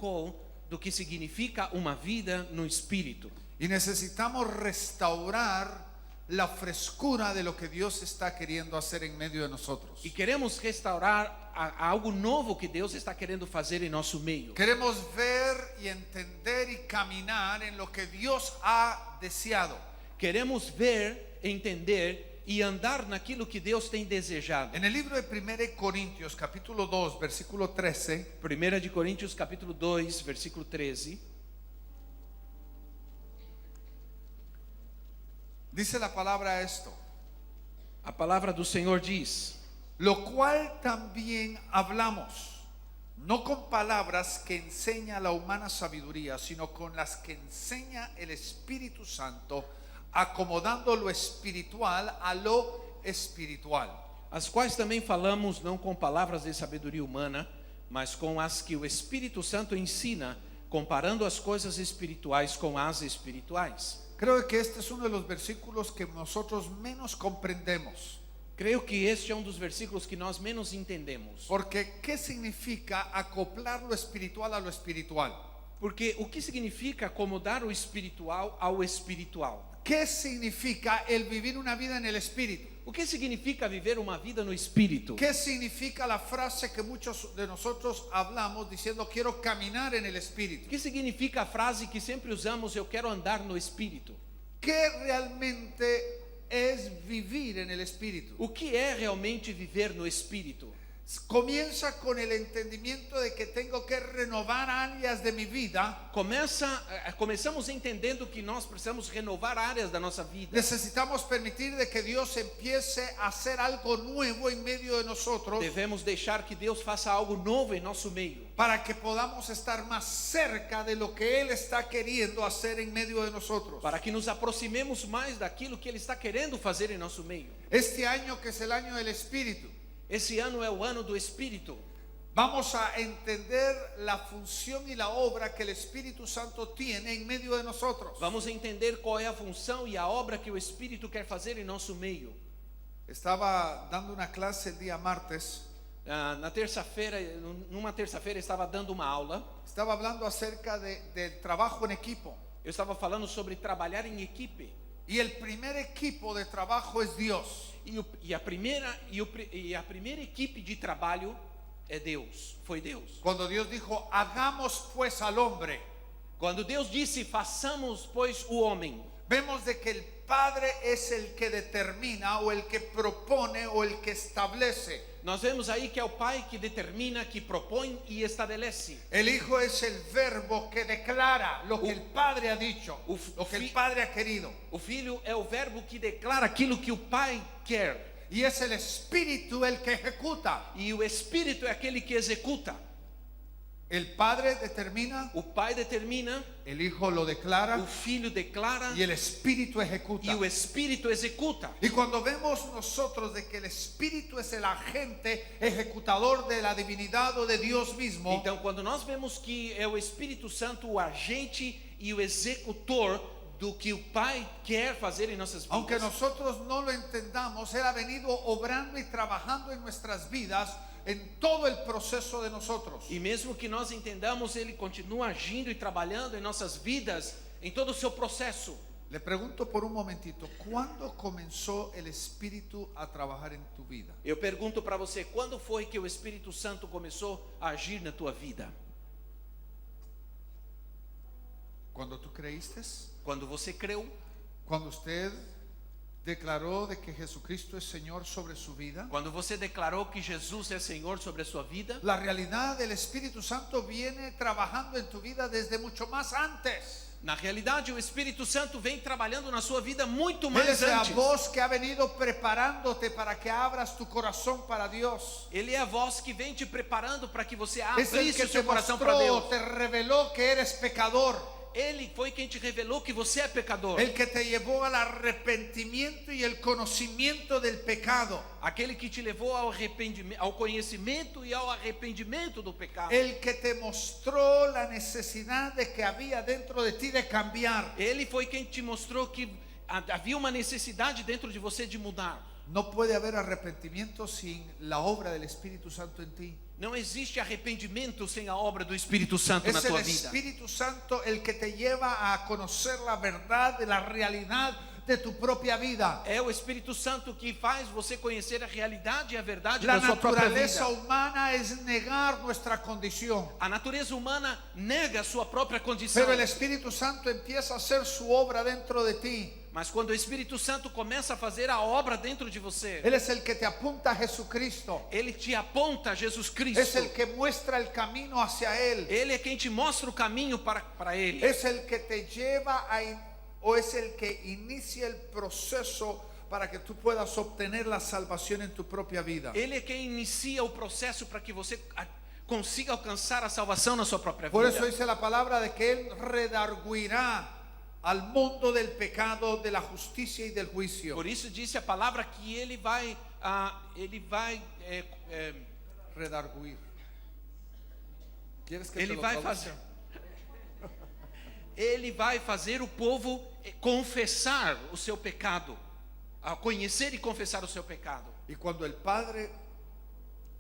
colocou do que significa uma vida no Espírito. Y necesitamos restaurar la frescura de lo que Dios está queriendo hacer en medio de nosotros. E queremos restaurar algo novo que Deus está querendo fazer em nosso meio. Queremos ver y entender y caminar en lo que Dios ha deseado. Queremos ver, entender e andar naquilo que Deus tem desejado. En el libro de 1 Corintios capítulo 2 versículo 13 1 de Coríntios capítulo 2, versículo 13, dice la palabra esto: a palavra do Senhor diz: lo cual también hablamos, no con palabras que enseña la humana sabiduría, sino con las que enseña el Espíritu Santo, acomodando lo espiritual a lo espiritual. as quais também falamos não com palavras de sabedoria humana, mas com as que o Espírito Santo ensina, comparando as coisas espirituais com as espirituais. Creo que este es uno de los versículos que nosotros menos comprendemos. Creio que este é um dos versículos que nós menos entendemos. Porque ¿qué significa acoplar lo espiritual a lo espiritual? Porque o que significa acomodar o espiritual ao espiritual? ¿Qué significa el vivir una vida en el espíritu? O que significa viver uma vida no Espírito? ¿Qué significa la frase que muchos de nosotros hablamos diciendo quiero caminar en el O espíritu? que significa a frase que sempre usamos, eu quero andar no Espírito? ¿Qué realmente es vivir en el espíritu? O que é realmente viver no Espírito? Comienza con el entendimiento de que tengo que renovar áreas de mi vida. Começamos entendendo que nós precisamos renovar áreas da nossa vida. Necesitamos permitir de que Dios empiece a hacer algo nuevo en medio de nosotros, Devemos deixar que Deus faça algo novo em nosso meio, para que podamos estar más cerca de lo que Él está queriendo hacer en medio de nosotros. para que nos aproximemos mais daquilo que Ele está querendo fazer em nosso meio. Este año, que es el año del Espíritu, Esse ano é o ano do Espírito. vamos a entender la función y la obra que el Espíritu Santo tiene en medio de nosotros. Vamos entender qual é a função e a obra que o Espírito quer fazer em nosso meio. Estaba dando una clase el día martes. Na terça-feira, numa terça-feira, estava dando uma aula. Estaba hablando acerca del trabajo en equipo. Eu estava falando sobre trabalhar em equipe. Y el primer equipo de trabajo es Dios. E a primeira equipe de trabalho é Deus. Foi Deus. Cuando Dios dijo, hagamos pues al hombre, Quando Deus disse, façamos, pois, o homem, vemos de que el Padre es el que determina o el que propone o el que establece. nós vemos aí que é o Pai que determina, que propõe e estabelece. El Hijo es el verbo que declara lo que el Padre ha dicho, lo que el Padre ha querido. O Filho é o verbo que declara aquilo que o Pai quer. Y es el Espíritu el que ejecuta. E o Espírito é aquele que executa. El Padre determina, O Pai determina, el Hijo lo declara o Filho declara y el Espíritu ejecuta. e o Espírito executa. Y cuando vemos nosotros de que el Espíritu es el agente ejecutador de la divinidad o de Dios mismo, Então, quando nós vemos que é o Espírito Santo o agente e o executor do que o Pai quer fazer em nossas aunque vidas, nosotros no lo entendamos, Él ha venido obrando y trabajando en nuestras vidas en todo el proceso de nosotros. e mesmo que nós entendamos, Ele continua agindo e trabalhando em nossas vidas, em todo o seu processo. Le pregunto por un momentito, ¿cuándo comenzó el Espíritu a trabajar en tu vida? Eu pergunto para você, quando foi que o Espírito Santo começou a agir na tua vida? ¿Cuando tú creíste? Quando você creu? ¿Cuando usted declaró de que Jesucristo es Señor sobre su vida? Quando você declarou que Jesus é Senhor sobre a sua vida? La realidad del Espíritu Santo viene trabajando en tu vida desde mucho más antes. Na realidade, o Espírito Santo vem trabalhando na sua vida muito Él mais es la antes. voz que ha venido preparándote para que abras tu corazón para Dios. Ele é a voz que vem te preparando para que você Es el abrisse que o te seu coração para mostró, Deus. te reveló que eres pecador. Ele foi quem te revelou que você é pecador. El que te llevó al arrepentimiento y el conocimiento del pecado. Aquele que te levou ao conhecimento e ao arrependimento do pecado. El que te mostró la necesidad de que había dentro de ti de cambiar. Ele foi quem te mostrou que havia uma necessidade dentro de você de mudar. No puede haber arrepentimiento sin la obra del Espíritu Santo en ti. Não existe arrependimento sem a obra do Espírito Santo na Es el tua vida. Espíritu Santo el que te lleva a conocer la verdad de la realidad de tu propia vida. É o Espírito Santo que faz você conhecer a realidade e a verdade La da sua própria naturaleza vida. humana es negar nuestra condición. A natureza humana nega a sua própria condição. Pero el Espíritu Santo empieza a hacer su obra dentro de ti. Mas quando o Espírito Santo começa a fazer a obra dentro de você, Él es el que te apunta a Jesucristo. ele te aponta a Jesus Es Cristo. el que muestra el camino hacia Él. Ele é quem te mostra o caminho para ele. Es el que te lleva o es el que inicia el proceso para que tú puedas obtener la salvación en tu propia vida. Ele é quem inicia o processo para que você consiga alcançar a salvação na sua própria Por eso vida. dice la palabra de que Él redarguirá al mundo del pecado, de la justicia y del juicio. Por isso disse a palavra que ele vai Redarguir. ¿Quieres que ele te lo vai traduzca? fazer ele vai fazer o povo confessar o seu pecado, a conhecer e confessar o seu pecado. Y cuando el Padre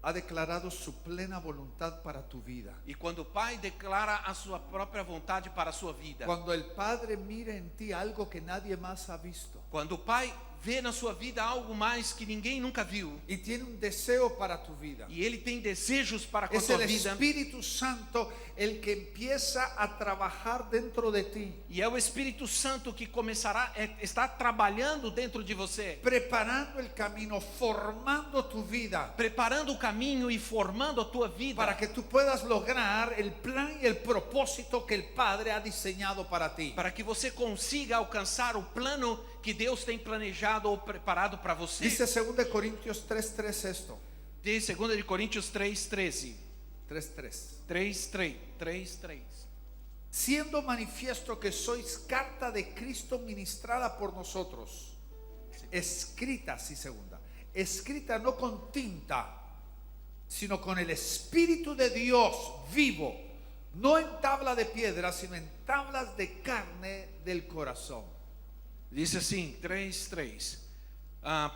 ha declarado su plena voluntad para tu vida, E quando o Pai declara a sua própria vontade para a sua vida, cuando el Padre mira en ti algo que nadie más ha visto quando o Pai vê na sua vida algo mais que ninguém nunca viu, y tiene un deseo para tu vida, e Ele tem desejos para com a es tua el vida, Espíritu Santo el que empieza a trabajar dentro de ti, e é o Espírito Santo que está trabalhando dentro de você, preparando el camino, formando tu vida preparando o caminho e formando a tua vida, para que tú puedas lograr el plan y el propósito que el Padre ha diseñado para ti. para que você consiga alcançar o plano que Deus tem planejado ou preparado para você. Dice 2 Corintios 3:3 esto. De 2 de Coríntios 3:13. 3:3. 3:3. Siendo manifiesto que sois carta de Cristo ministrada por nosotros, escrita, sí, segunda, escrita no con tinta, sino con el Espíritu de Dios vivo, no en tabla de piedra, sino en tablas de carne del corazón. Diz assim, 3:3.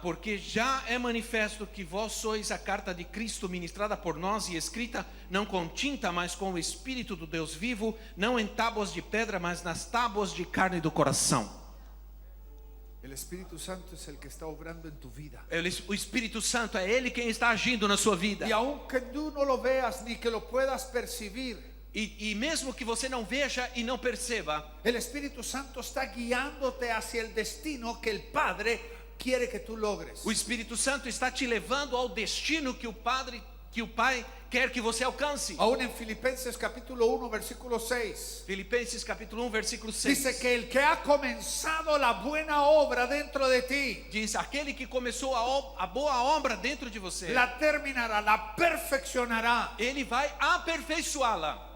Porque já é manifesto que vós sois a carta de Cristo ministrada por nós e escrita não com tinta, mas com o Espírito do Deus vivo, não em tábuas de pedra, mas nas tábuas de carne do coração. El Espíritu Santo es el que está obrando en tu vida. O Espírito Santo é Ele quem está agindo na sua vida. Y aunque tú no lo veas ni que lo puedas percibir, E mesmo que você não veja e não perceba, el Espíritu Santo está guiándote hacia el destino que el Padre quiere que tú logres. o Espírito Santo está te levando ao destino que o Pai quer que você alcance. Aún en Filipenses capítulo 1 versículo 6 Filipenses capítulo 1, versículo 6. dice que el que ha comenzado la buena obra dentro de ti Diz, aquele que começou a boa obra dentro de você, la terminará, la perfeccionará Ele vai aperfeiçoá-la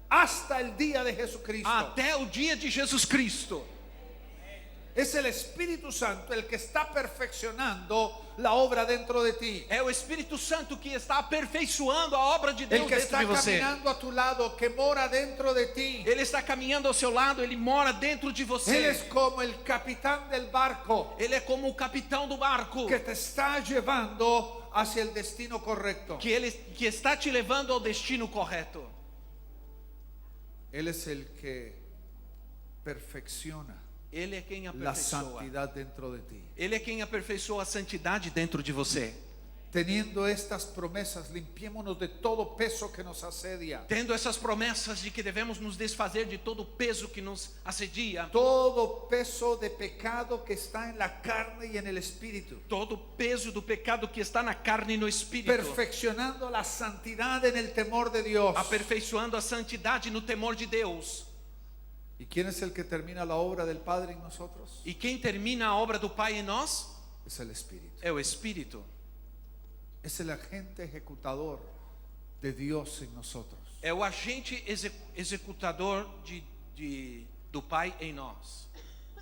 hasta el día de Jesucristo. até o dia de Jesus Cristo. Es el Espíritu Santo el que está perfeccionando la obra dentro de ti. É o Espírito Santo que está aperfeiçoando a obra de El Deus que dentro está de você. caminando a tu lado, que mora dentro de ti. Ele está caminhando ao seu lado, Ele mora dentro de Él você. es como el capitán del barco Ele é como o capitão do barco que te está llevando hacia el destino correcto. que está te levando ao destino correto. Él es el que perfecciona Ele é quem la aperfeiçoa. santidad dentro de ti. Ele é quem aperfeiçoa a santidade dentro de você. Teniendo estas promesas, limpiémonos de todo peso que nos asedia, Tendo essas promessas de que devemos nos desfazer de todo o peso que nos assedia, todo peso de pecado que está en la carne y en el espíritu, todo o peso do pecado que está na carne e no espírito, perfeccionando la santidad en el temor de Dios. aperfeiçoando a santidade no temor de Deus. ¿Y quién es el que termina la obra del Padre en nosotros? E quem termina a obra do Pai em nós Es el Espíritu. é o Espírito. Es el agente ejecutador de Dios en nosotros. É o agente executador do Pai em nós.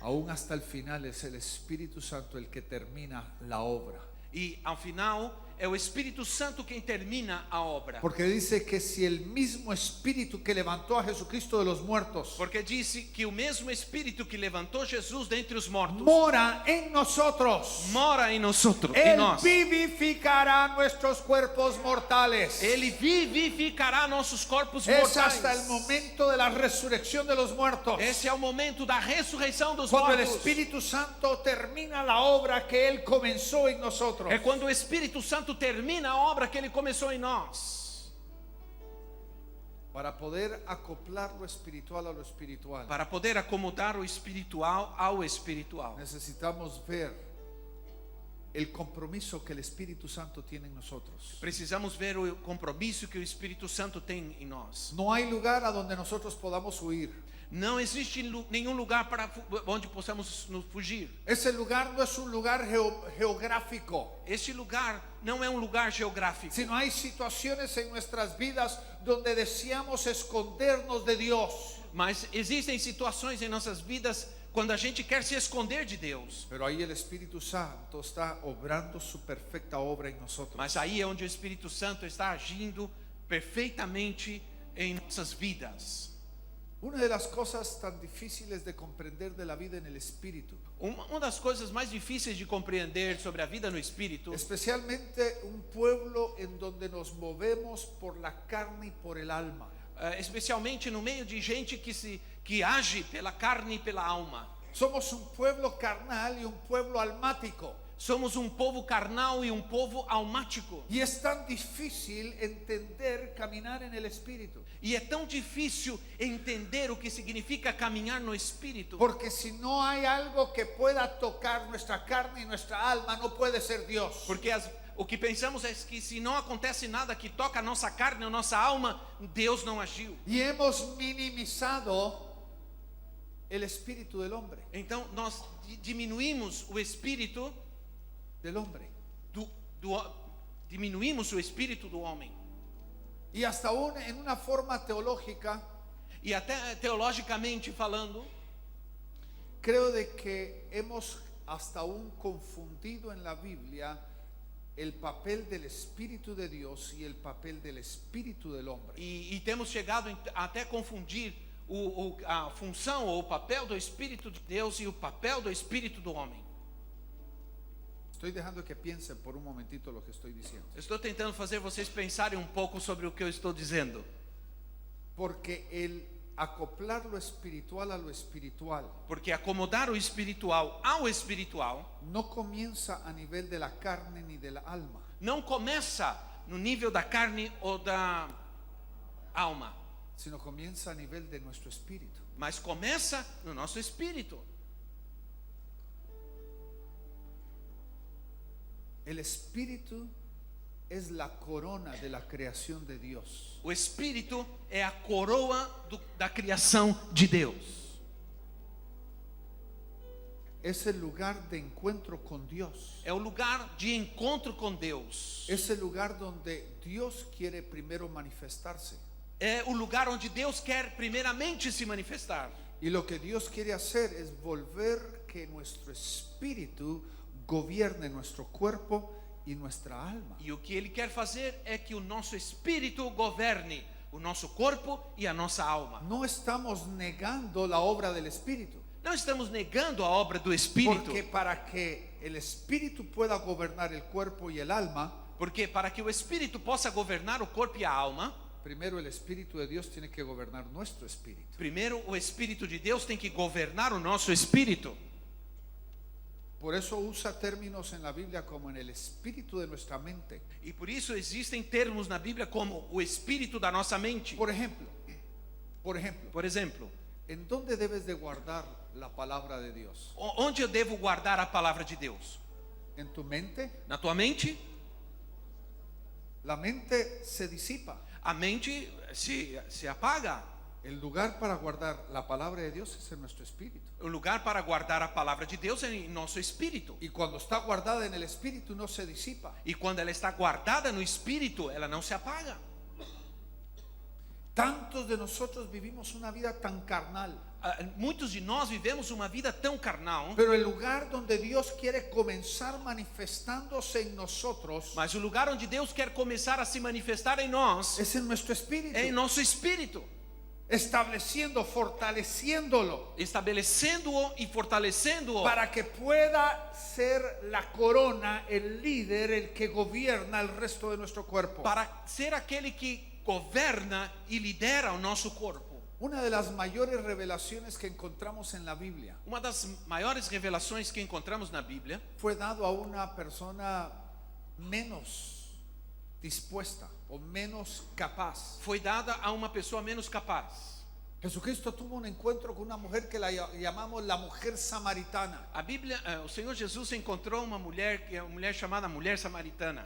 Aún hasta el final es el Espíritu Santo el que termina la obra. E ao final é o Espírito Santo quem termina a obra. Porque dice que si el mismo espíritu que levantó a Jesucristo de los muertos Porque disse que o mesmo Espírito que levantou Jesus dentre os mortos mora en nosotros, mora em nós. Él vivificará nuestros cuerpos mortales. Ele vivificará nossos corpos Es mortais. hasta el momento de la resurrección de los muertos, Esse é o momento da ressurreição dos cuando el mortos. Espíritu Santo termina la obra que Él comenzó en nosotros. É quando o Espírito Santo termina a obra que ele começou em nós. Para poder acoplar lo espiritual a lo espiritual, Para poder acomodar o espiritual ao espiritual, necesitamos ver el compromiso que el Espíritu Santo tiene en nosotros. precisamos ver o compromisso que o Espírito Santo tem em nós. No hay lugar a donde nosotros podamos huir. Não existe nenhum lugar para onde possamos nos fugir. Ese lugar no es un lugar geográfico, Este lugar não é um lugar geográfico, sino hay situaciones en nuestras vidas donde deseamos escondernos de Dios. mas existem situações em nossas vidas quando a gente quer se esconder de Deus. Pero ahí el Espíritu Santo está obrando su perfecta obra en nosotros. Mas aí é onde o Espírito Santo está agindo perfeitamente em nossas vidas. Una de las cosas tan difíciles de comprender de la vida en el Espíritu, Uma das coisas mais difíceis de compreender sobre a vida no Espírito, especialmente un pueblo en donde nos movemos por la carne y por el alma, especialmente no meio de gente que age pela carne e pela alma. somos un pueblo carnal y un pueblo almático. Somos um povo carnal e um povo almático. Y es tan difícil entender caminar en el Espíritu. E é tão difícil entender o que significa caminhar no Espírito. Porque si no hay algo que pueda tocar nuestra carne y nuestra alma, no puede ser Dios. Porque o que pensamos é que se não acontece nada que toca a nossa carne, a nossa alma, Deus não agiu. Y hemos minimizado el espíritu del hombre. Então nós diminuímos o espírito Del hombre. diminuímos o espírito do homem. Y hasta aún en una forma teológica, E até teologicamente falando, creo de que hemos hasta aún confundido en la Biblia el papel del Espíritu de Dios y el papel del Espíritu del hombre. e temos chegado até confundir a função ou o papel do Espírito de Deus e o papel do Espírito do homem. Estoy dejando que piensen por un momentito lo que estoy diciendo. Estou tentando fazer vocês pensarem um pouco sobre o que eu estou dizendo. Porque el acoplar lo espiritual a lo espiritual Porque acomodar o espiritual ao espiritual no comienza a nivel de la carne ni de la alma, não começa no nível da carne ou da alma, sino comienza a nivel de nuestro espíritu. mas começa no nosso espírito. El espíritu es la corona de la creación de Dios. O espírito é a coroa da criação de Deus. Es el lugar de encuentro con Dios. É o lugar de encontro com Deus. Es el lugar donde Dios quiere primero manifestarse. É o lugar onde Deus quer primeiramente se manifestar. Y lo que Dios quiere hacer es volver que nuestro espíritu gobierne nuestro cuerpo y nuestra alma. E o que Ele quer fazer é que o nosso espírito governe o nosso corpo e a nossa alma. No estamos negando la obra del Espíritu, Não estamos negando a obra do Espírito, porque para que el Espíritu pueda gobernar el cuerpo y el alma, porque para que o Espírito possa governar o corpo e a alma, primero el Espíritu de Dios tiene que gobernar nuestro espíritu. primeiro o Espírito de Deus tem que governar o nosso espírito. Por eso usa términos en la Biblia como en el espíritu de nuestra mente. E por isso existem termos na Bíblia como o espírito da nossa mente. Por ejemplo, Por exemplo, ¿en dónde debes de guardar la palabra de Dios? onde eu devo guardar a palavra de Deus? ¿En tu mente? Na tua mente? La mente se disipa. A mente se apaga. El lugar para guardar la palabra de Dios es en nuestro espíritu. O lugar para guardar a palavra de Deus é em nosso espírito. Y cuando está guardada en el espíritu no se disipa. E quando ela está guardada no espírito, ela não se apaga. Tantos de nosotros vivimos una vida tan carnal. Muitos de nós vivemos uma vida tão carnal, Pero el lugar donde Dios quiere comenzar manifestándose en nosotros mas o lugar onde Deus quer começar a se manifestar em nós es en nuestro espíritu, é em nosso espírito, estableciendo, fortaleciéndolo, estabelecendo-o e fortalecendo-o, para que pueda ser la corona, el líder, el que gobierna el resto de nuestro cuerpo. para ser aquele que governa e lidera o nosso corpo. Una de las mayores revelaciones que encontramos en la Biblia Uma das maiores revelações que encontramos na Bíblia fue dado a una persona menos dispuesta o menos capaz. foi dada a uma pessoa menos capaz. Jesucristo tuvo un encuentro con una mujer que la llamamos la mujer samaritana. A Bíblia, o Senhor Jesus encontrou uma mulher, que é uma mulher chamada mulher samaritana.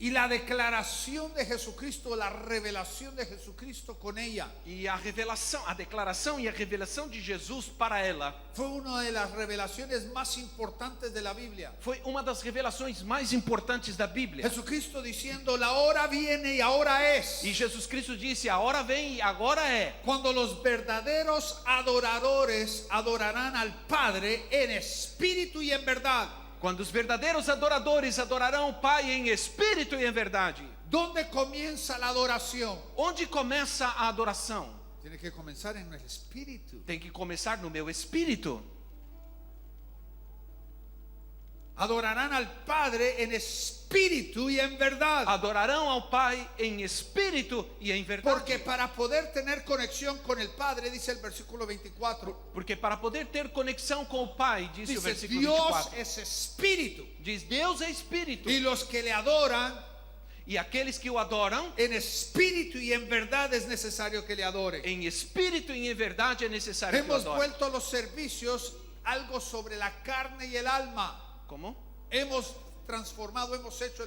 Y la declaración de Jesucristo, la revelación de Jesucristo con ella, E a revelação, a declaração e a revelação de Jesus para ela fue una de las revelaciones más importantes de la Biblia. foi uma das revelações mais importantes da Bíblia. Jesucristo diciendo, la hora viene y ahora es, E Jesus Cristo disse: a hora vem e agora é, cuando los verdaderos adoradores adorarán al Padre en espíritu y en verdad. quando os verdadeiros adoradores adorarão o Pai em espírito e em verdade. ¿Dónde comienza la adoración? Onde começa a adoração? Tiene que comenzar en el espíritu. Tem que começar no meu espírito. Adorarán al Padre en espíritu y en verdad. Adorarão ao Pai em espírito e em verdade. Porque para poder tener conexión con el Padre, dice el versículo 24, Porque para poder ter conexão com o Pai, diz o dice, versículo Dios 24, es espíritu. diz: Deus é espírito. Y los que le adoran E aqueles que o adoram, en espíritu y en verdad es necesario que le adoren. em espírito e em verdade é necessário que o Hemos adorem. vuelto los servicios algo sobre la carne y el alma. Como? Hemos transformado, hemos hecho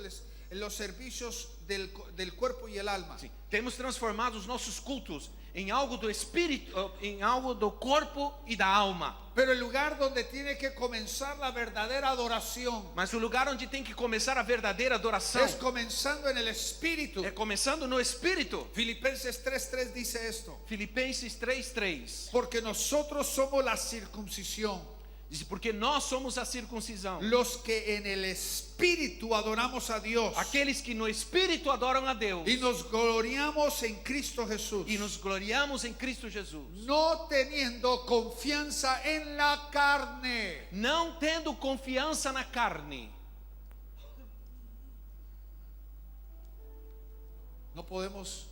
los servicios del cuerpo y el alma. Sim. Temos transformado os nossos cultos em algo do espírito, em algo do corpo e da alma. Pero el lugar donde tiene que comenzar la verdadera adoración Mas o lugar onde tem que começar a verdadeira adoração es comenzando en el espíritu. é começando no espírito. Filipenses 3:3 dice esto: Filipenses 3:3 porque nosotros somos la circuncisión, diz: porque nós somos a circuncisão, los que en el espíritu adoramos a Dios aqueles que no espírito adoram a Deus y nos gloriamos en Cristo Jesús, e nos gloriamos em Cristo Jesus, no teniendo confianza en la carne. não tendo confiança na carne. No podemos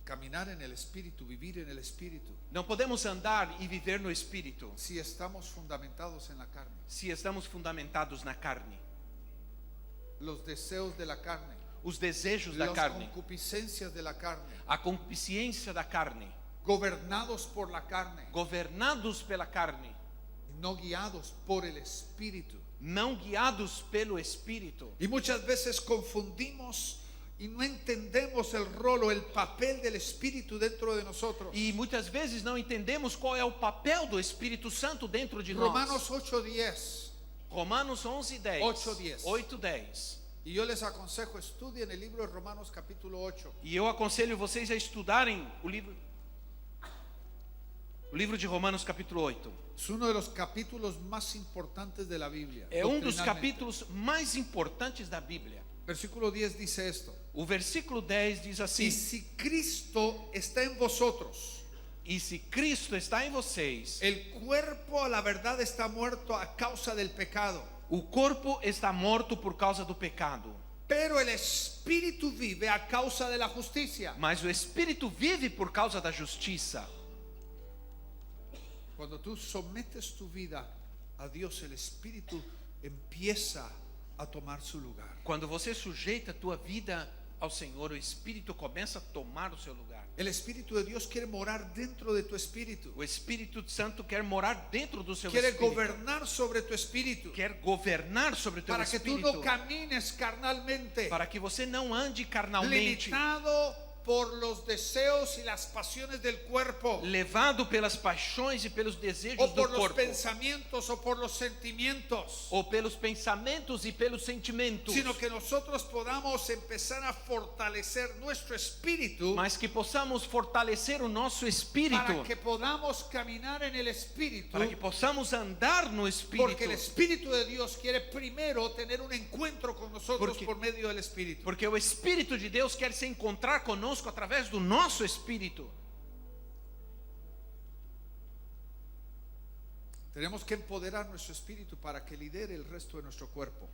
caminar en el espíritu, vivir en el espíritu, Não podemos andar e viver no espírito si estamos fundamentados en la carne. se estamos fundamentados na carne. Los deseos de la carne, Os desejos da las carne, concupiscencias de la carne, a concupiscência da carne, gobernados por la carne, governados pela carne, no guiados por el espíritu. não guiados pelo espírito. Y muchas veces confundimos y no entendemos el rol o el papel del espíritu dentro de nosotros. E muitas vezes não entendemos qual é o papel do Espírito Santo dentro de Romanos nós. 8:10. Romanos 11:10. 8:10. 8:10. Y yo les aconsejo, estudien el libro de Romanos capítulo 8. E eu aconselho vocês a estudarem o livro de Romanos capítulo 8. Es uno de los capítulos más importantes de la Biblia. É um dos doctrinalmente. capítulos mais importantes da Bíblia. Versículo 10 dice esto: O versículo 10 diz y assim: si Cristo está en vosotros, E se Cristo está em vocês, el cuerpo a la verdad está muerto a causa del pecado, o corpo está morto por causa do pecado, pero el espíritu vive a causa de la justicia. mas o Espírito vive por causa da justiça. Cuando tú sometes tu vida a Dios, el espíritu empieza a tomar su lugar. Quando você sujeita a tua vida ao Senhor, o Espírito começa a tomar o seu lugar. El espíritu de Dios quiere morar dentro de tu espíritu. O Espírito Santo quer morar dentro do seu Quiere espírito. gobernar sobre tu espíritu, Quer governar sobre o teu para que tú espírito. no camines carnalmente, Para que você não ande carnalmente, limitado por los deseos y las pasiones del cuerpo, levado pelas paixões e pelos desejos o do por los corpo, pensamientos o por los sentimientos, ou pelos pensamentos e pelos sentimentos, sino que nosotros podamos empezar a fortalecer nuestro espíritu mas que possamos fortalecer o nosso espírito, para que podamos caminar en el espíritu, para que possamos andar no porque espírito, el Espíritu de Dios quiere primero tener un encuentro con nosotros Porque- por medio del Espíritu. porque o Espírito de Deus quer se encontrar conosco através do nosso espírito. Tenemos que empoderar nuestro espíritu para que lidere el resto de nuestro cuerpo.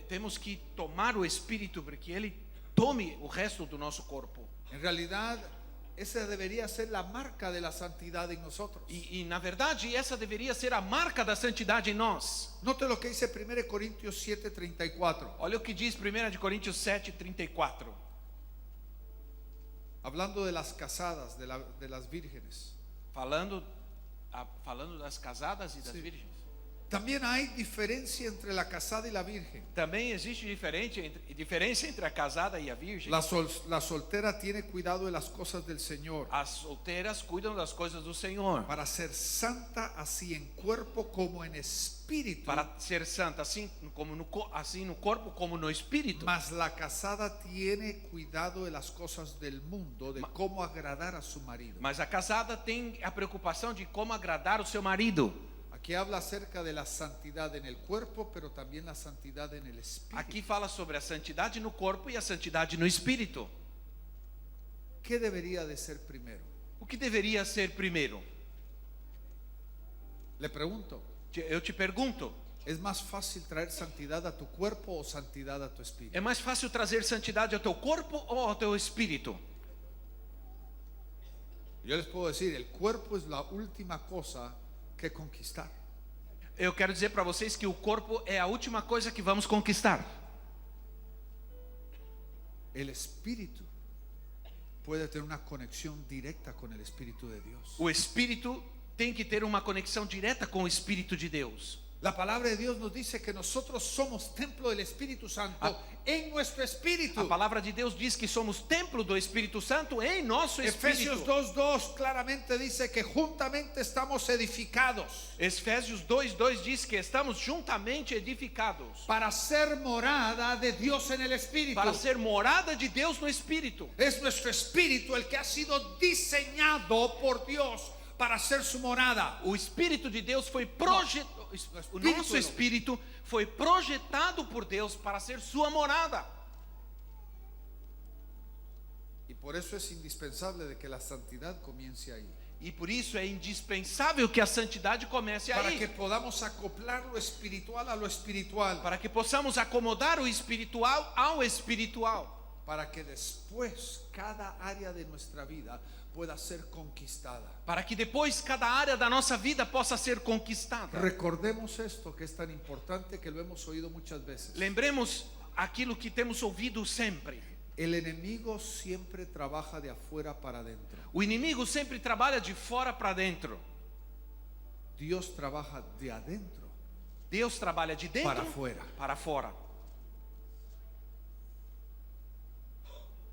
Temos que tomar o espírito para que ele tome o resto do nosso corpo. En realidad, esa debería ser la marca de la santidad en nosotros. E na verdade, essa deveria ser a marca da santidade em nós. Note lo que dice 1 Corintios 7:34, Olha o que diz 1 de Coríntios 7:34. hablando de las casadas, de las vírgenes. Falando das casadas e das Sim. virgens. También hay diferencia entre la casada y la virgen. Também existe diferença entre a casada e a virgem. La soltera tiene cuidado de las cosas del Señor, As solteiras cuidam das coisas do Senhor. para ser santa así en cuerpo como en espíritu. Para ser santa, assim no corpo como no espírito. Mas la casada tiene cuidado de las cosas del mundo, de cómo agradar a su marido. Mas a casada tem a preocupação de como agradar o seu marido. Aquí habla acerca de la santidad en el cuerpo, pero también la santidad en el espíritu. Aqui fala sobre a santidade no corpo e a santidade no espírito. ¿Qué debería de ser primero? O que deveria ser primeiro? Le pregunto, Eu te pergunto, ¿es más fácil traer santidad a tu cuerpo o santidad a tu espíritu? é mais fácil trazer santidade ao teu corpo ou ao teu espírito? Yo les puedo decir, el cuerpo es la última cosa que conquistar. Eu quero dizer para vocês que o corpo é a última coisa que vamos conquistar. El espíritu puede tener una conexión directa con el Espíritu de Dios. O espírito tem que ter uma conexão direta com o Espírito de Deus. La palabra de Dios nos dice que nosotros somos templo del Espíritu Santo en nuestro espíritu. A palavra de Deus diz que somos templo do Espírito Santo em nosso Efesios espírito. 2:2 claramente dice que juntamente estamos edificados Efésios 2:2 diz que estamos juntamente edificados para ser morada de Dios en el Espíritu. para ser morada de Deus no Espírito. Es nuestro espíritu el que ha sido diseñado por Dios para ser su morada. O Espírito de Deus foi projetado, o nosso espírito foi projetado por Deus para ser sua morada. Y por eso es indispensable de que la santidad comience ahí. E por isso é indispensável que a santidade comece Para aí, que podamos acoplar lo espiritual a lo espiritual. para que possamos acomodar o espiritual ao espiritual, Para que después cada área de nuestra vida pueda ser conquistada. para que depois cada área da nossa vida possa ser conquistada. Recordemos esto que es tan importante que lo hemos oído muchas veces. Lembremos aquilo que temos ouvido sempre. El enemigo siempre trabaja de afuera para adentro. O inimigo sempre trabalha de fora para dentro. Dios trabaja de adentro. Deus trabalha de dentro Para fora. para fora.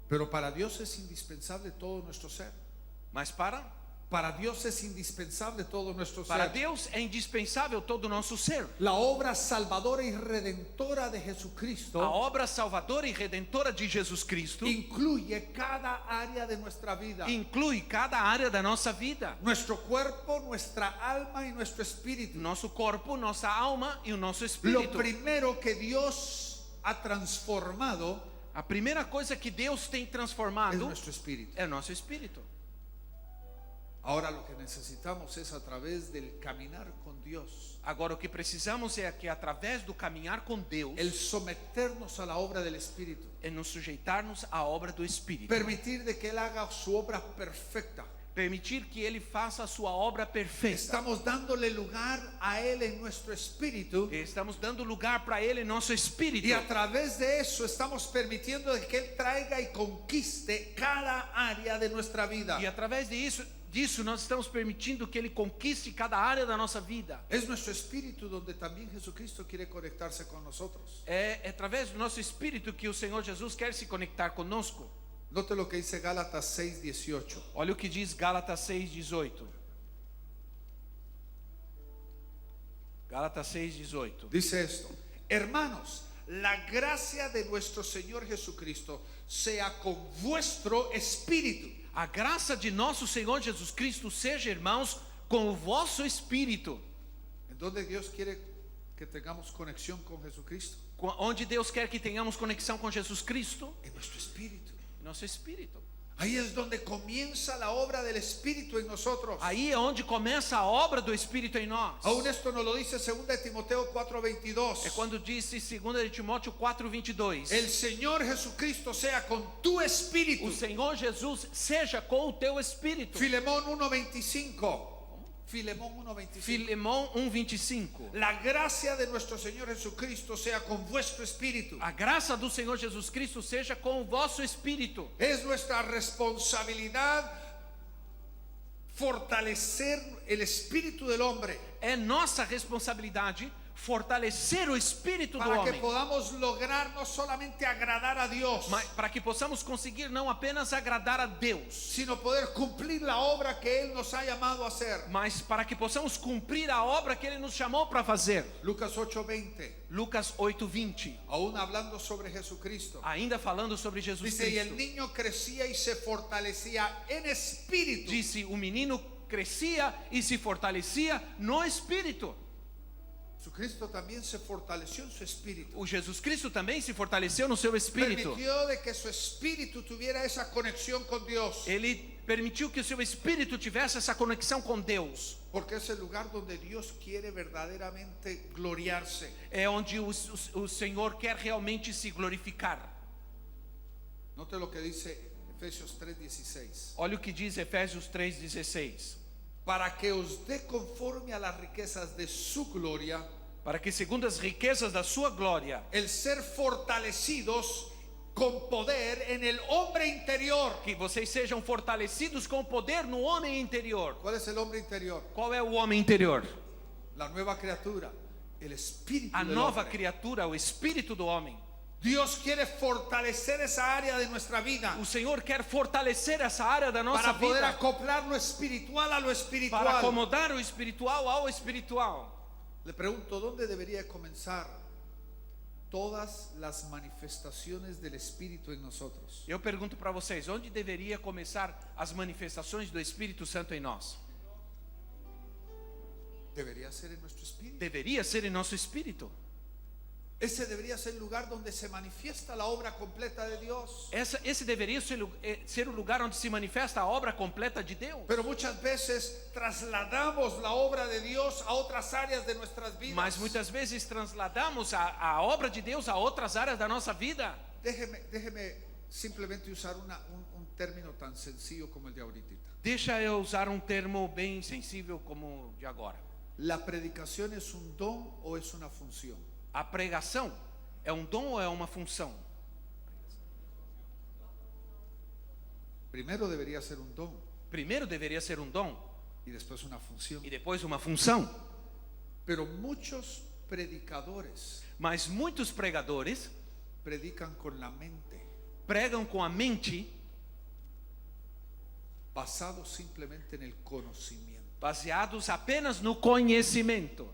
Pero para Dios es indispensable todo nuestro ser. Mas para Dios es indispensable todo nuestro Para ser. Deus é indispensável todo o nosso ser. La obra salvadora y redentora de Jesucristo A obra salvadora e redentora de Jesus Cristo incluye cada área de nuestra vida. inclui cada área da nossa vida. Nuestro cuerpo, nuestra alma y nuestro espíritu. Nosso corpo, nossa alma e o nosso Lo espírito. primero que Dios ha transformado A primeira coisa que Deus tem es transformado nuestro espíritu. é o nosso espírito. Ahora lo que necesitamos es a través del caminar con Dios, Agora o que precisamos é que através do caminhar com Deus, el someternos a la obra del Espíritu, é nos sujeitarmos à obra do Espírito. permitir de que Él haga su obra perfecta. Permitir que Ele faça a sua obra perfeita. Estamos dándole lugar a Él en nuestro espíritu Estamos dando lugar para Ele em nosso espírito. y a través de eso estamos permitiendo de que Él traiga y conquiste cada área de nuestra vida. E através disso nós estamos permitindo que Ele conquiste cada área da nossa vida. Es nuestro espíritu donde también Jesucristo quiere conectarse con nosotros. É através do nosso espírito que o Senhor Jesus quer se conectar conosco. Note lo que dice Gálatas 6:18. Olha o que diz Gálatas 6:18. Gálatas 6:18. Dice esto: hermanos, la gracia de nuestro Señor Jesucristo sea con vuestro espíritu. A graça de nosso Senhor Jesus Cristo seja, irmãos, com o vosso espírito. ¿En donde Dios quiere que tengamos conexión con Jesucristo? Onde Deus quer que tenhamos conexão com Jesus Cristo? En nuestro espíritu. Nosso espírito. Ahí es donde comienza la obra del Espíritu en nosotros. Aí é onde começa a obra do Espírito em nós. Aún esto nos lo dice 2 de Timoteo 4:22. É quando disse 2 de Timóteo 4:22. El Señor Jesucristo sea con tu espíritu. O Senhor Jesus seja com o teu espírito. Filemón 1:25. Filemón 1:25. Filemão 1:25. La gracia de nuestro Señor Jesucristo sea con vuestro espíritu. A graça do Senhor Jesus Cristo seja com o vosso espírito. Es nuestra responsabilidad fortalecer el espíritu del hombre É nossa responsabilidade fortalecer o espírito do para que homem. podamos lograr no solamente agradar a Dios, Para que possamos conseguir não apenas agradar a Deus, sino poder cumplir la obra que Él nos ha llamado a hacer. mas para que possamos cumprir a obra que Ele nos chamou para fazer. Lucas 8:20, Lucas 8:20. aún hablando sobre Jesucristo. Ainda falando sobre Jesus Dice, y el Cristo. niño crecía y se fortalecía en espíritu. Disse: o menino crescia e se fortalecia no espírito. Jesucristo también se fortaleció en su espíritu. O Jesus Cristo também se fortaleceu no seu espírito. Permitió de que su espíritu tuviera esa conexión con Dios. Ele permitiu que o seu espírito tivesse essa conexão com Deus. Porque es el lugar donde Dios quiere verdaderamente gloriarse. É onde o Senhor quer realmente se glorificar. Note lo que dice Efesios 3:16. Olha o que diz Efésios 3:16. Para que os dé conforme a las riquezas de su gloria, Para que, segundo as riquezas da sua glória, el ser fortalecidos con poder en el hombre interior. que vocês sejam fortalecidos com o poder no homem interior. ¿Cuál es el hombre interior? Qual é o homem interior? La nueva criatura, el espíritu A del nova hombre. criatura, o espírito do homem. Dios quiere fortalecer esa área de nuestra vida O Senhor quer fortalecer essa área da nossa para poder vida, acoplar lo espiritual a lo para espiritual. acomodar o espiritual ao espiritual. Le pregunto, ¿dónde debería comenzar todas las manifestaciones del Espíritu en nosotros? Eu pergunto para vocês, onde deveria começar as manifestações do Espírito Santo em nós? Debería ser en nuestro espíritu. Deveria ser em nosso espírito. Ese debería ser el lugar donde se manifiesta la obra completa de Dios. Esse deveria ser o lugar onde se manifesta a obra completa de Deus. Pero muchas veces trasladamos la obra de Dios a otras áreas de nuestras vidas. Mas muitas vezes transladamos a obra de Deus a outras áreas da nossa vida. Déjeme simplemente usar un término tan sencillo como el de ahorita. Deixa eu usar um termo bem sensível como o de agora. ¿La predicación es un don o es una función? A pregação é um dom ou é uma função? Primero debería ser un don Primeiro deveria ser um dom y después una función. e depois uma função. Pero muchos predicadores Mas muitos pregadores predican con la mente, pregam com a mente, basados simplemente en el conocimiento. baseados apenas no conhecimento.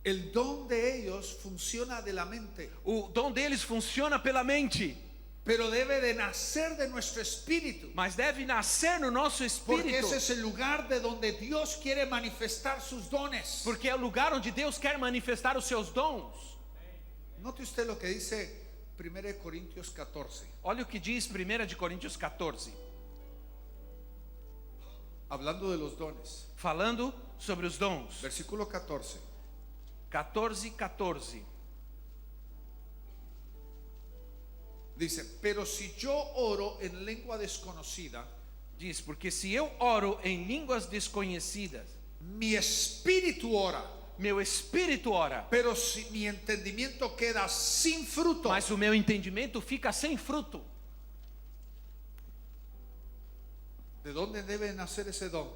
El don de ellos funciona de la mente, O dom deles funciona pela mente, pero debe de nacer de nuestro espíritu, mas deve nascer no nosso porque espírito, ese es el lugar de donde Dios quiere manifestar sus dones. porque é o lugar onde Deus quer manifestar os seus dons. Note usted lo que dice 1 Corintios 14, Olha o que diz 1 de Coríntios 14, hablando de los dones. falando sobre os dons. Versículo 14. 14:14. Dice, pero si yo oro en lengua desconocida, Diz, porque se eu oro em línguas desconhecidas, mi espíritu ora, meu espírito ora, pero si mi entendimiento queda sin fruto, mas o meu entendimento fica sem fruto. ¿de dónde debe nacer ese don?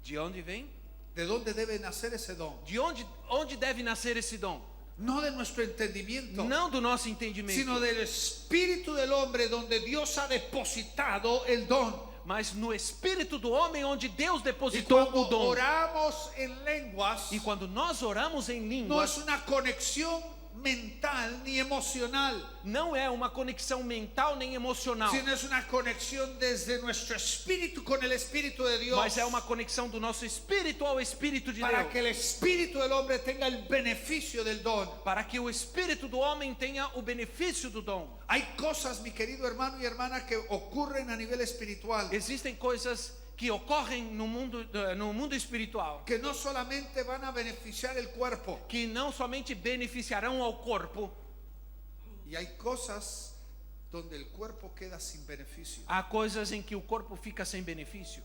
De onde vem? ¿De dónde debe nacer ese don? De onde deve nascer esse dom? no de nuestro entendimiento, não do nosso entendimento, sino del espíritu del hombre donde Dios ha depositado el don. mas no espírito do homem onde Deus Y depositou o cuando dom. oramos en lenguas, E quando nós oramos em no línguas, es una conexión mental ni emocional, não é uma conexão mental nem emocional, sino es una conexión desde nuestro espíritu con el espíritu de Dios, mas é uma conexão do nosso espírito ao espírito de para Deus, que el espíritu del hombre tenga el beneficio del don. para que o espírito do homem tenha o benefício do dom. Hay cosas, mi querido hermano y hermana, que ocurren a nivel espiritual, Existem coisas que ocorrem no mundo espiritual, que no solamente van a beneficiar el cuerpo, que não somente beneficiarão ao corpo, y hay cosas donde el cuerpo queda sin beneficio. há coisas em que o corpo fica sem benefício.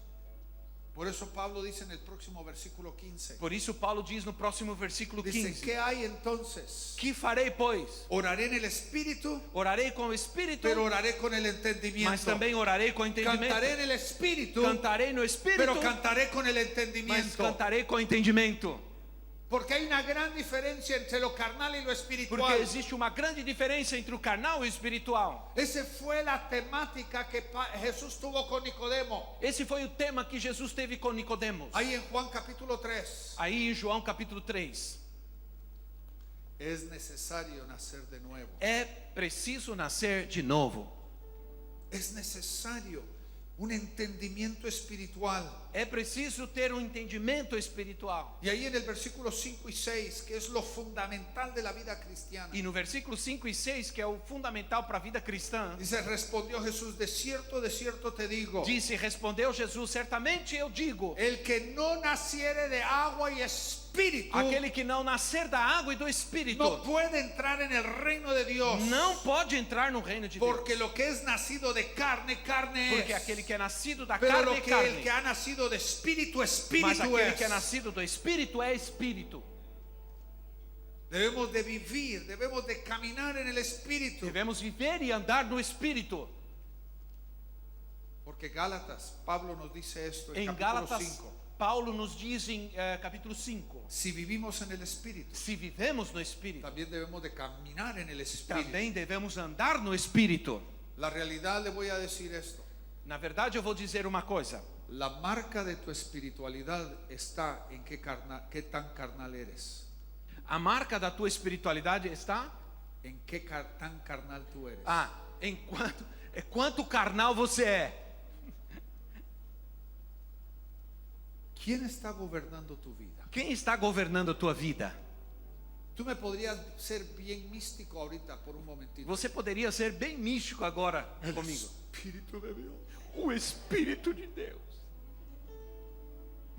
Por eso Pablo dice en el próximo versículo 15, Por isso Paulo diz no próximo versículo dice, 15: ¿qué hay entonces? Que farei, pois? Oraré en el espíritu, Orarei com o espírito, pero oraré con el entendimiento. mas também orarei com entendimento. Cantaré en el espíritu, Cantarei no espírito, pero cantaré con el mas entendimiento. cantarei com entendimento. Porque hay una gran diferencia entre lo carnal y lo espiritual. Porque existe uma grande diferença entre o carnal e o espiritual. Esa fue la temática que Jesús tuvo con Nicodemo. Esse foi o tema que Jesus teve com Nicodemos. Ahí en Juan capítulo 3. Aí em João capítulo 3. Es necesario nacer de nuevo. É preciso nascer de novo. Es necesario un entendimiento espiritual. É preciso ter um entendimento espiritual. Y ahí en el versículo 5 y 6, que es lo fundamental de la vida cristiana, E no versículo 5 e 6, que é o fundamental para a vida cristã, dice, respondió Jesús, de cierto te digo, disse, respondeu Jesus, certamente eu digo, el que no naciere de agua y espíritu, aquele que não nascer da água e do espírito, no puede entrar en el reino de Dios. não pode entrar no reino de Deus. Porque lo que es nacido de carne, carne Porque es. aquele que é nascido da Pero carne lo é que el carne. que ha nacido de espíritu, Mas espíritu aquele es. que é nascido do espírito é espírito. Debemos de vivir, debemos de caminar en el espíritu. Devemos viver e andar no espírito. Porque Gálatas, Pablo nos dice esto en Em capítulo Gálatas, 5. Paulo nos diz em capítulo 5, Si vivimos en el espíritu, se vivemos no espírito, también debemos de caminar en el espíritu. também devemos andar no espírito. La realidad, le voy a decir esto. Na verdade, eu vou dizer uma coisa. La marca de tu espiritualidad está en qué tan carnal eres. A marca da tua espiritualidade está En qué tan carnal tú eres. em quanto carnal você é. ¿Quién está gobernando tu vida? Quem está governando a tua vida? Tú me podrías ser bien místico ahorita por un momentito. Você poderia ser bem místico agora comigo. Espíritu de Dios. O Espírito de Deus.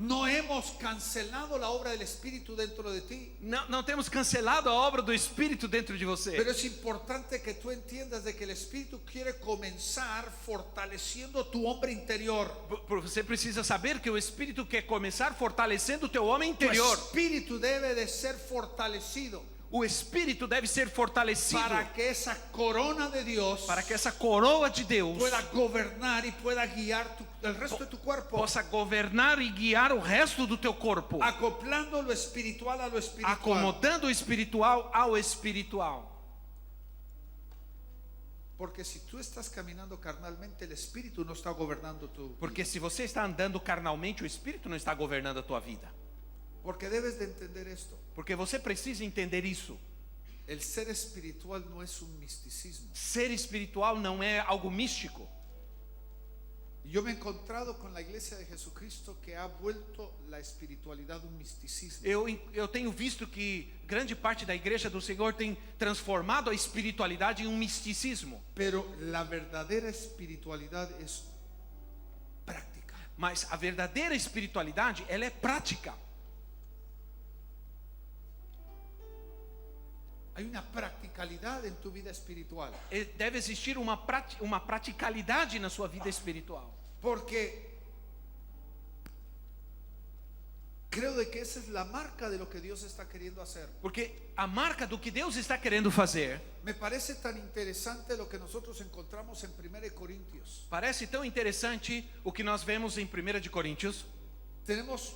No hemos cancelado la obra del Espíritu dentro de ti. Não temos cancelado a obra do Espírito dentro de você. Pero es importante que tú entiendas de que el Espíritu quiere comenzar fortaleciendo tu hombre interior. Você precisa saber que o Espírito quer começar fortalecendo o teu homem Tu interior. espíritu debe de ser fortalecido O Espírito deve ser fortalecido para que esa corona de Dios para que essa coroa de Deus pueda gobernar y pueda guiar el resto de tu cuerpo, possa governar e guiar o resto do teu corpo, acoplando lo espiritual a lo espiritual. acomodando o espiritual ao espiritual. Porque si tú estás caminando carnalmente, el Espíritu no está gobernando tu Porque vida. se você está andando carnalmente, o Espírito não está governando a tua vida. Porque debes de entender esto. Porque você precisa entender isso. El ser espiritual no es un misticismo. Ser espiritual não é algo místico. Yo me he encontrado con la iglesia de Jesucristo que ha vuelto la espiritualidad un misticismo. Eu tenho visto que grande parte da igreja do Senhor tem transformado a espiritualidade em um misticismo. Pero la verdadera espiritualidad es práctica. Mas a verdadeira espiritualidade, ela é prática. Hay una practicalidad en tu vida espiritual. Deve existir uma praticalidade na sua vida espiritual. Porque creo de que esa es la marca de lo que Dios está queriendo hacer. Porque a marca do que Deus está querendo fazer, Me parece tan interesante lo que nosotros encontramos en 1 Corintios. parece tão interessante o que nós vemos em 1 de Coríntios. Tenemos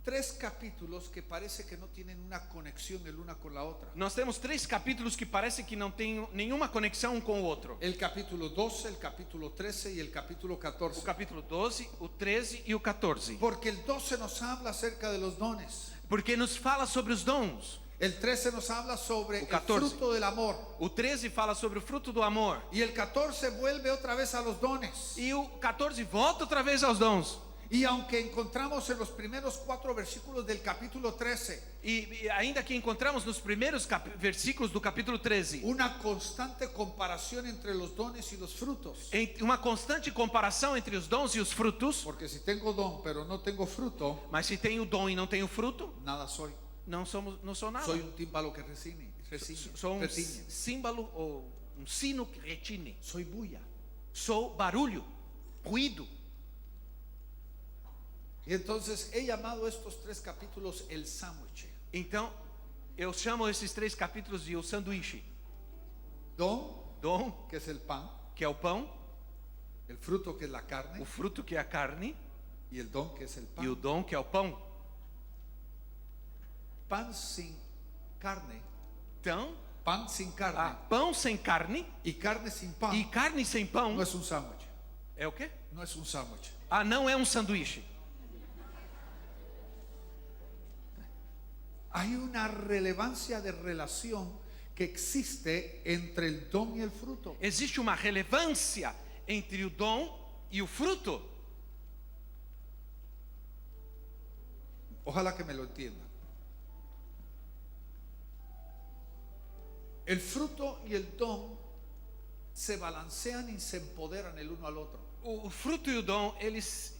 tres capítulos que parece que no tienen una conexión el una con la otra. Nós temos 3 capítulos que parece que não tem nenhuma conexão um com o outro. El capítulo 12, el capítulo 13 y el capítulo 14. O capítulo 12, o 13 e o 14. Porque el 12 nos habla acerca de los dones. Porque nos fala sobre os dons. El 13 nos habla sobre O el 14. fruto del amor. O 13 fala sobre o fruto do amor. Y el 14 vuelve otra vez a los dones. E o 14 volta outra vez aos dons. Y aunque encontramos en los primeros 4 versículos del capítulo 13 E ainda que encontramos nos primeiros versículos do capítulo 13 una constante comparación entre los dones y los frutos. uma constante comparação entre os dons e os frutos, Porque si tengo don pero no tengo fruto, mas se tem o dom e não tem o fruto, nada soy. não sou nada. Soy un tímbalo que retiñe. Sou um retiñe. símbolo ou um sino que retine. Soy bulla. Sou barulho, ruído. Y entonces he llamado estos 3 capítulos el sándwich. Então, eu chamo esses 3 capítulos de o sanduíche. Don, Dom, que es el pan, que é o pão, el fruto, que es la carne, o fruto, que é a carne, y el don, que es el e o pan. dom, que é o pão. Pan sin carne, Então, pan sin carne pão sem carne y carne sin pan e carne sem pão no es un sándwich. é o quê? No es un sándwich. Não é um sanduíche. Hay una relevancia de relación que existe entre el don y el fruto. Existe uma relevância entre o dom e o fruto. Ojalá que me lo entiendan. El fruto y el don se balancean y se empoderan el uno al otro. O fruto e o dom, eles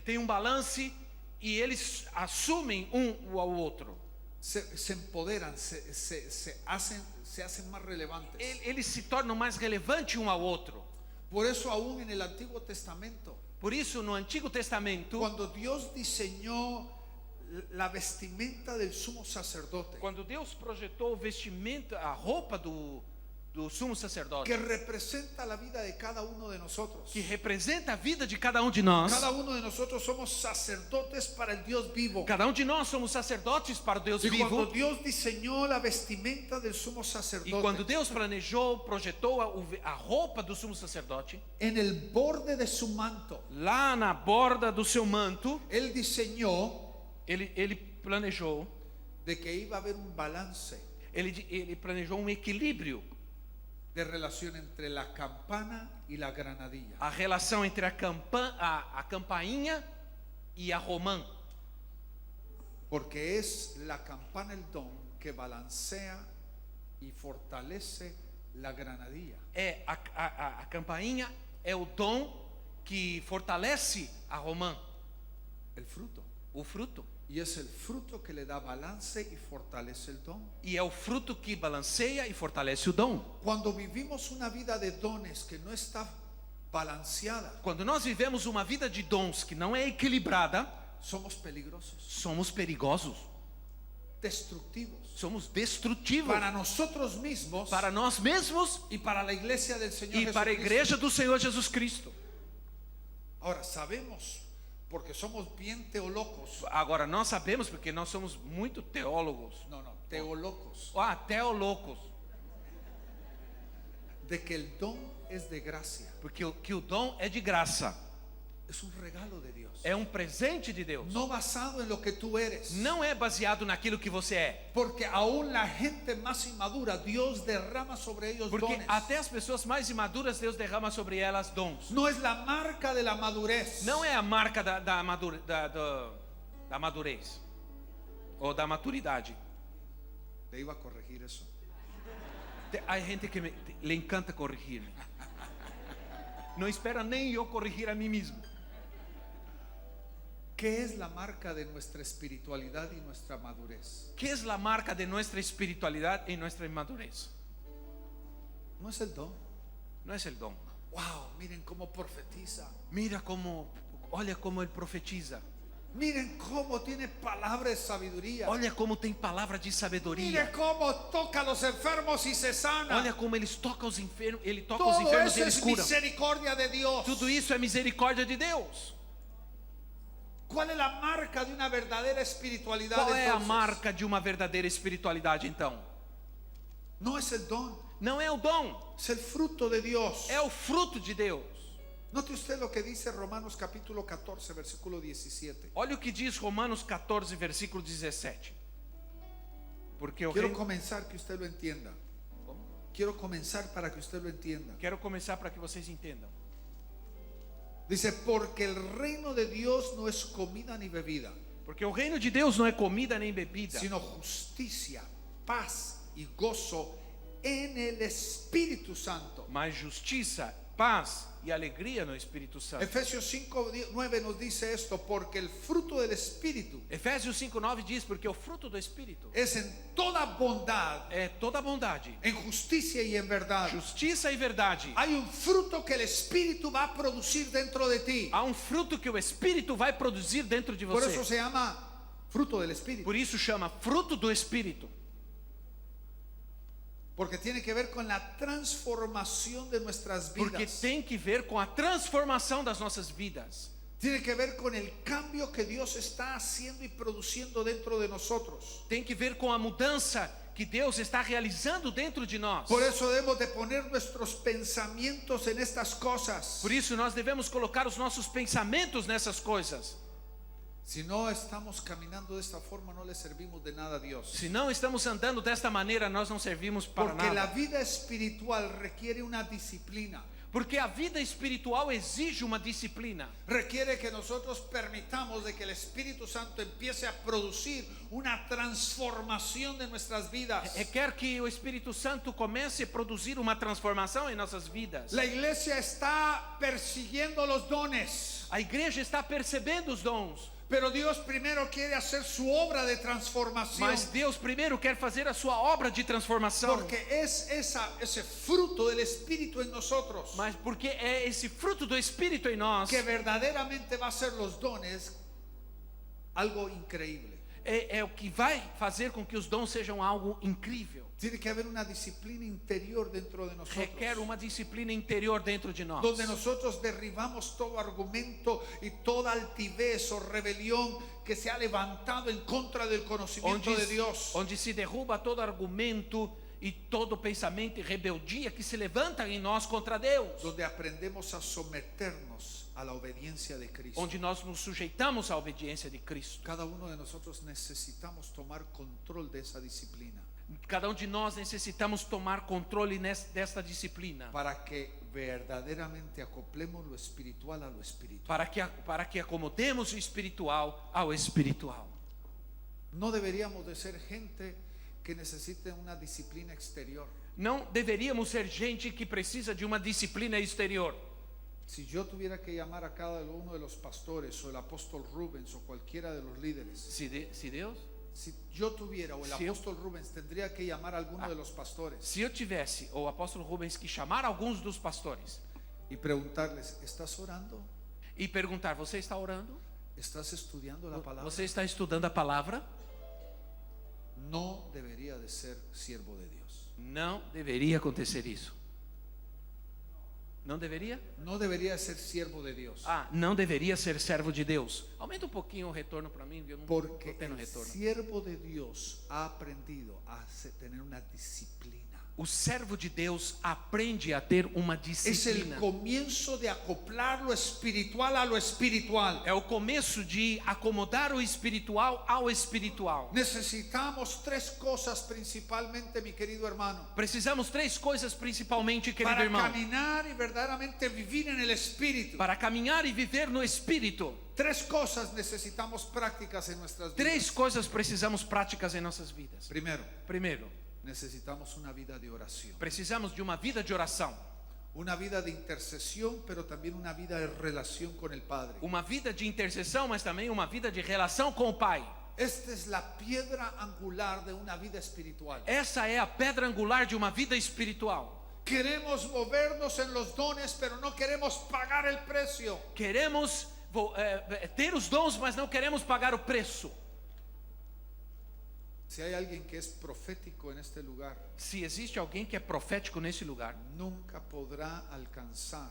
têm um balance e eles assumem um ao outro. Se empoderan, se hacen más relevantes. Eles se tornam mais relevantes um ao outro. Por eso aún en el Antiguo Testamento, Por isso, no Antigo Testamento, cuando Dios diseñó la vestimenta del sumo sacerdote, quando Deus projetou o vestimento, a roupa do sumo sacerdote, que representa la vida de cada uno de nosotros. que representa a vida de cada de nós. Cada uno de nosotros somos sacerdotes para el Dios vivo. Cada de nós somos sacerdotes para o Deus Y vivo. cuando Dios diseñó la vestimenta del sumo E sacerdote, quando Deus projetou a roupa do sumo sacerdote, en el borde de su manto, lá na borda do seu manto, Él diseñó ele planejou, de que iba a haber un balance ele planejou um equilíbrio, de relación entre la campana y la granadilla. a relação entre a campainha e a romã, Porque es la campana el don que balancea y fortalece la granadilla. a campainha é o dom que fortalece a romã, El fruto. o fruto. Y es el fruto que le da balance y fortalece el don. E é o fruto que balanceia e fortalece o dom. Cuando vivimos una vida de dones que no está balanceada, Quando nós vivemos uma vida de dons que não é equilibrada, somos peligrosos, somos perigosos, destructivos somos destrutivos para nosotros mismos para nós mesmos y para la iglesia del Señor e para a Jesucristo. igreja do Senhor Jesus Cristo. Ahora sabemos, porque somos bien teolocos. Agora nós sabemos, porque nós somos muito teólogos, No, teolocos. teolocos, De que el don es de gracia. porque que o dom é de graça, Es un regalo de Dios. é um presente de Deus. No basado en lo que tú eres. Não é baseado naquilo que você é, Porque aún la gente más inmadura, Dios derrama sobre ellos porque dones. até as pessoas mais imaduras Deus derrama sobre elas dons. No es la marca de la madurez. Não é a marca da madurez ou da maturidade. Te iba a corregir eso. Há gente que le encanta corrigir-me. Não espera nem eu corrigir a mim mesmo. ¿Qué es la marca de nuestra espiritualidad y nuestra madurez? Que é a marca de nossa espiritualidade e nossa madurez? No es el don. Não é o dom. Wow, miren cómo profetiza. Olha como ele profetiza. Miren cómo tiene palabra de sabiduría. Olha como tem palavra de sabedoria. Miren cómo toca a los enfermos y se sana. Olha como eles tocam os enfermos, ele toca os Todo enfermos eso e eles es curam. misericordia de Dios. Tudo isso é misericórdia de Deus. ¿Cuál es la marca de una verdadera espiritualidad? Qual é a entonces? marca de uma verdadeira espiritualidade então? No es el don, Não é o dom, es el fruto de Dios. é o fruto de Deus. Note usted lo que dice Romanos capítulo 14, versículo 17. Olha o que diz Romanos 14, versículo 17. Porque o Quiero reino... comenzar que usted lo entienda. Como? Quiero comenzar para que usted lo entienda. Quero começar para que vocês entendam. Dice, porque el reino de Dios no es comida ni bebida, Porque o reino de Deus não é comida nem bebida, sino justicia, paz y gozo en el Espíritu Santo. mas justiça, paz e alegria no Espírito Santo. Efesios 5:9 nos dice esto, porque el fruto del Espíritu Efésios 5:9 diz, porque o fruto do Espírito es en toda bondad, é toda bondade, en justicia y en verdad. justiça e verdade. Hay un fruto que el Espíritu va a producir dentro de ti. Há um fruto que o Espírito vai produzir dentro de Por você. eso se llama fruto del Espíritu, Por isso chama fruto do Espírito. porque tiene que ver con la transformación de nuestras Porque vidas. tem que ver com a transformação das nossas vidas. Tiene que ver con el cambio que Dios está haciendo y produciendo dentro de nosotros. Tem que ver com a mudança que Deus está realizando dentro de nós. Por eso debemos de poner nuestros pensamientos en estas cosas. Por isso nós devemos colocar os nossos pensamentos nessas coisas. Si no estamos caminando de esta forma, no le servimos de nada a Dios. Se não estamos andando desta maneira, nós não servimos para Porque la nada. vida espiritual requiere una disciplina. Porque a vida espiritual exige uma disciplina. Requiere que nosotros permitamos de que el Espíritu Santo empiece a producir una transformación de nuestras vidas. Requer que o Espírito Santo comece a produzir uma transformação em nossas vidas. La iglesia está persiguiendo los dones, A igreja está percebendo os dons, pero Dios primero quiere hacer su obra de transformación. mas Deus primeiro quer fazer a sua obra de transformação. Porque es ese fruto del Espíritu en nosotros Mas porque é esse fruto do Espírito em nós que verdaderamente va a hacer los dones algo increíble. é o que vai fazer com que os dons sejam algo incrível. Tiene que haber una disciplina interior dentro de nosotros, Requer uma disciplina interior dentro de nós. donde nosotros derribamos todo argumento y toda altivez o rebelión que se ha levantado en contra del conocimiento de Dios. Onde se derruba todo argumento e todo pensamento e rebeldia que se levanta em nós contra Deus. Donde aprendemos a someternos a la obediencia de Cristo. Onde nós nos sujeitamos à obediência de Cristo. Cada uno de nosotros necesitamos tomar control de esa disciplina Cada um de nós necessitamos tomar controle desta disciplina. para que verdaderamente acoplemos lo espiritual a lo espiritual. Para que acomodemos o espiritual ao espiritual. No deberíamos de ser gente que necesite una disciplina exterior. Não deveríamos ser gente que precisa de uma disciplina exterior. Si yo tuviera que llamar a cada uno de los pastores o el apóstol Rubens o cualquiera de los líderes, Se Deus, si yo tuviera o el Si yo- apóstol Rubens tendría que llamar a alguno de los pastores se eu tivesse o apóstolo Rubens que chamar alguns dos pastores y preguntarles, ¿estás orando? e perguntar: você está orando? ¿Estás estudiando la palabra? Você está estudando a palavra? No debería de ser siervo de Dios. Não deveria acontecer isso. Não deveria? No debería ser siervo de Dios. Não deveria ser servo de Deus. Aumenta um pouquinho o retorno para mim, eu não estou Porque tendo el retorno. siervo de Dios ha aprendido a tener una disciplina. O servo de Deus aprende a ter uma Es el disciplina. comienzo de acoplar lo espiritual a lo espiritual. É o começo de acomodar o espiritual ao espiritual. Necesitamos tres cosas principalmente, mi querido hermano, Precisamos três coisas principalmente, querido para irmão, caminar y verdaderamente vivir en el espíritu. para caminhar e viver no espírito. Tres cosas necesitamos prácticas en nuestras vidas. Três coisas precisamos práticas em nossas vidas. Primero, Primeiro, necesitamos una vida de oración, precisamos de uma vida de oração, una vida de intercesión, pero también una vida de relación con el Padre. uma vida de intercessão, mas também uma vida de relação com o Pai. Esta es la piedra angular de una vida espiritual. Essa é a pedra angular de uma vida espiritual. Queremos movernos en los dones, pero no queremos pagar el precio. Queremos ter os dons, mas não queremos pagar o preço. Si hay alguien que es profético en este lugar, Se existe alguém que é profético nesse lugar, nunca podrá alcanzar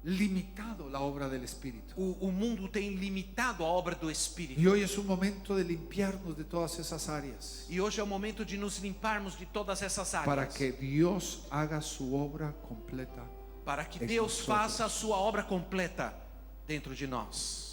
limitado la obra del Espíritu. O mundo tem limitado a obra do Espírito. Y hoy es un momento de limpiarnos de todas esas áreas E hoje é o momento de nos limparmos de todas essas áreas. para que Dios haga su obra completa. Para que en Deus nosotros. faça a sua obra completa dentro de nós.